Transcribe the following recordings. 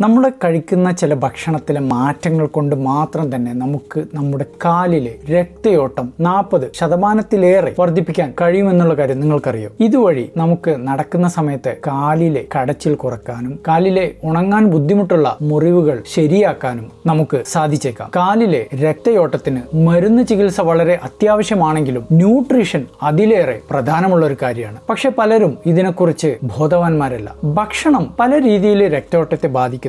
നമ്മൾ കഴിക്കുന്ന ചില ഭക്ഷണത്തിലെ മാറ്റങ്ങൾ കൊണ്ട് മാത്രം തന്നെ നമുക്ക് നമ്മുടെ കാലിലെ രക്തയോട്ടം 40% വർദ്ധിപ്പിക്കാൻ കഴിയുമെന്നുള്ള കാര്യം നിങ്ങൾക്കറിയോ? ഇതുവഴി നമുക്ക് നടക്കുന്ന സമയത്ത് കാലിലെ കടച്ചിൽ കുറക്കാനും കാലിലെ ഉണങ്ങാൻ ബുദ്ധിമുട്ടുള്ള മുറിവുകൾ ശരിയാക്കാനും നമുക്ക് സാധിച്ചേക്കാം. കാലിലെ രക്തയോട്ടത്തിന് മരുന്ന് ചികിത്സ വളരെ അത്യാവശ്യമാണെങ്കിലും ന്യൂട്രീഷൻ അതിലേറെ പ്രധാനമുള്ള ഒരു കാര്യമാണ്. പക്ഷെ പലരും ഇതിനെക്കുറിച്ച് ബോധവാന്മാരല്ല. ഭക്ഷണം പല രീതിയിൽ രക്തയോട്ടത്തെ ബാധിക്കുന്നുണ്ട്.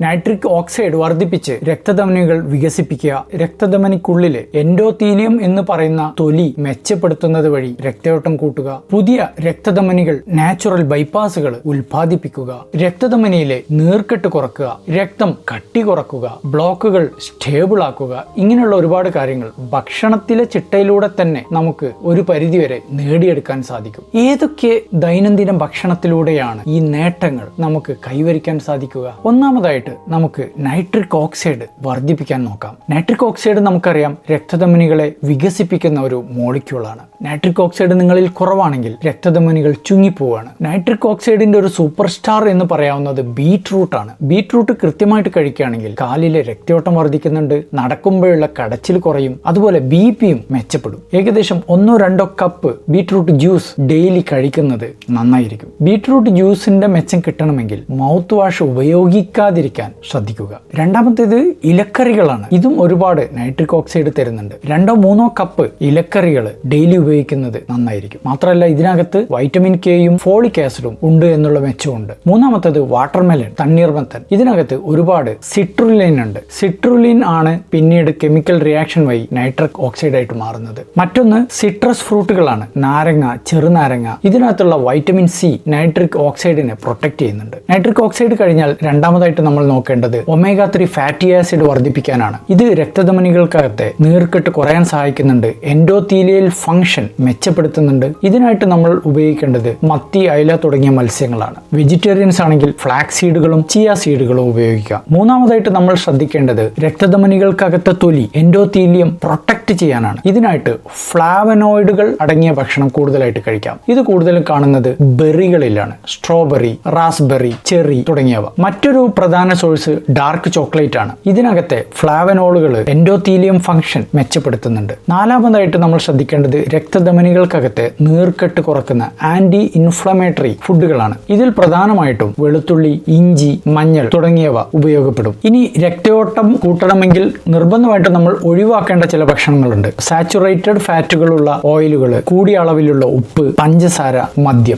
നൈട്രിക് ഓക്സൈഡ് വർദ്ധിപ്പിച്ച് രക്തധമനികൾ വികസിപ്പിക്കുക, രക്തധമനിക്കുള്ളിലെ എൻഡോത്തീലിയം എന്ന് പറയുന്ന തൊലി മെച്ചപ്പെടുത്തുന്നത് വഴി രക്തയോട്ടം കൂട്ടുക, പുതിയ രക്തധമനികൾ നാച്ചുറൽ ബൈപ്പാസുകൾ ഉൽപ്പാദിപ്പിക്കുക, രക്തധമനിയിലെ നീർക്കെട്ട് കുറക്കുക, രക്തം കട്ടി കുറക്കുക, ബ്ലോക്കുകൾ സ്റ്റേബിൾ ആക്കുക. ഇങ്ങനെയുള്ള ഒരുപാട് കാര്യങ്ങൾ ഭക്ഷണത്തിലെ ചിട്ടയിലൂടെ തന്നെ നമുക്ക് ഒരു പരിധിവരെ നേടിയെടുക്കാൻ സാധിക്കും. ഏതൊക്കെ ദൈനംദിന ഭക്ഷണത്തിലൂടെയാണ് ഈ നേട്ടങ്ങൾ നമുക്ക് കൈവരിക്കാൻ സാധിക്കുക? ഒന്നാമതായിട്ട് നമുക്ക് നൈട്രിക് ഓക്സൈഡ് വർദ്ധിപ്പിക്കാൻ നോക്കാം. നൈട്രിക് ഓക്സൈഡ് നമുക്കറിയാം രക്തധമനികളെ വികസിപ്പിക്കുന്ന ഒരു മോളിക്യൂളാണ്. നൈട്രിക് ഓക്സൈഡ് നിങ്ങളിൽ കുറവാണെങ്കിൽ രക്തധമനികൾ ചുങ്ങിപ്പോവാണ്. നൈട്രിക് ഓക്സൈഡിന്റെ ഒരു സൂപ്പർ സ്റ്റാർ എന്ന് പറയാവുന്നത് ബീറ്റ്റൂട്ട് ആണ്. ബീറ്റ്റൂട്ട് കൃത്യമായിട്ട് കഴിക്കുകയാണെങ്കിൽ കാലിലെ രക്തയോട്ടം വർദ്ധിക്കുന്നുണ്ട്, നടക്കുമ്പോഴുള്ള കടച്ചിൽ കുറയും, അതുപോലെ ബിപിയും മെച്ചപ്പെടും. ഏകദേശം 1-2 കപ്പ് ബീറ്റ്റൂട്ട് ജ്യൂസ് ഡെയിലി കഴിക്കുന്നത് നന്നായിരിക്കും. ബീറ്റ്റൂട്ട് ജ്യൂസിന്റെ മെച്ചം കിട്ടണമെങ്കിൽ മൗത്ത് വാഷ് ഉപയോഗിക്കാതിരിക്കാൻ ശ്രദ്ധിക്കുക. രണ്ടാമത്തേത് ഇലക്കറികളാണ്. ഇതും ഒരുപാട് നൈട്രിക് ഓക്സൈഡ് തരുന്നുണ്ട്. 2-3 കപ്പ് ഇലക്കറികൾ ഡെയിലി ഉപയോഗിക്കുന്നത് നന്നായിരിക്കും. മാത്രമല്ല ഇതിനകത്ത് വൈറ്റമിൻ കെയും ഫോളിക് ആസിഡും ഉണ്ട് എന്നുള്ള മെച്ചമുണ്ട്. മൂന്നാമത്തേത് വാട്ടർമെലൺ, തണ്ണീർമത്തൻ. ഇതിനകത്ത് ഒരുപാട് സിട്രുലിൻ ഉണ്ട്. സിട്രുലിൻ ആണ് പിന്നീട് കെമിക്കൽ റിയാക്ഷൻ വഴി നൈട്രിക് ഓക്സൈഡ് ആയിട്ട് മാറുന്നത്. മറ്റൊന്ന് സിട്രസ് ഫ്രൂട്ടുകളാണ്. നാരങ്ങ, ചെറുനാരങ്ങ. ഇതിനകത്തുള്ള വൈറ്റമിൻ സി നൈട്രിക് ഓക്സൈഡിനെ പ്രൊട്ടക്ട് ചെയ്യുന്നുണ്ട്. നൈട്രിക് ഓക്സൈഡ് കഴിഞ്ഞാൽ രണ്ടാമതായിട്ട് നമ്മൾ നോക്കേണ്ടത് omega-3 ഫാറ്റി ആസിഡ് വർദ്ധിപ്പിക്കാനാണ്. ഇത് രക്തധമനികൾക്കകത്തെ നീർക്കെട്ട് കുറയാൻ സഹായിക്കുന്നുണ്ട്, എൻഡോത്തീലിയൽ ഫംഗ്ഷൻ മെച്ചപ്പെടുത്തുന്നുണ്ട്. ഇതിനായിട്ട് നമ്മൾ ഉപയോഗിക്കേണ്ടത് മത്തി, അയല തുടങ്ങിയ മത്സ്യങ്ങളാണ്. വെജിറ്റേറിയൻസ് ആണെങ്കിൽ ഫ്ലാക്സ് സീഡുകളും ചിയ സീഡുകളും ഉപയോഗിക്കാം. മൂന്നാമതായിട്ട് നമ്മൾ ശ്രദ്ധിക്കേണ്ടത് രക്തധമനികൾക്കകത്തെ തൊലി എൻഡോത്തീലിയം പ്രൊട്ടക്ട് ചെയ്യാനാണ്. ഇതിനായിട്ട് ഫ്ലാവനോയിഡുകൾ അടങ്ങിയ ഭക്ഷണം കൂടുതലായിട്ട് കഴിക്കാം. ഇത് കൂടുതലും കാണുന്നത് ബെറികളിലാണ്. സ്ട്രോബെറി, റാസ്ബെറി, ചെറി തുടങ്ങിയവ. മറ്റൊരു പ്രധാന സോഴ്സ് ഡാർക്ക് ചോക്ലേറ്റ് ആണ്. ഇതിനകത്തെ ഫ്ലാവനോളുകൾ എൻഡോത്തീലിയം ഫംഗ്ഷൻ മെച്ചപ്പെടുത്തുന്നുണ്ട്. നാലാമതായിട്ട് നമ്മൾ ശ്രദ്ധിക്കേണ്ടത് രക്തധമനികൾക്കകത്തെ നീർക്കെട്ട് കുറക്കുന്ന ആന്റി ഇൻഫ്ലമേറ്ററി ഫുഡുകളാണ്. ഇതിൽ പ്രധാനമായിട്ടും വെളുത്തുള്ളി, ഇഞ്ചി, മഞ്ഞൾ തുടങ്ങിയവ ഉപയോഗപ്പെടും. ഇനി രക്തയോട്ടം കൂട്ടണമെങ്കിൽ നിർബന്ധമായിട്ടും നമ്മൾ ഒഴിവാക്കേണ്ട ചില ഭക്ഷണങ്ങളുണ്ട്. സാച്ചുറേറ്റഡ് ഫാറ്റുകളുള്ള ഓയിലുകൾ, കൂടിയ അളവിലുള്ള ഉപ്പ്, പഞ്ചസാര, മദ്യം.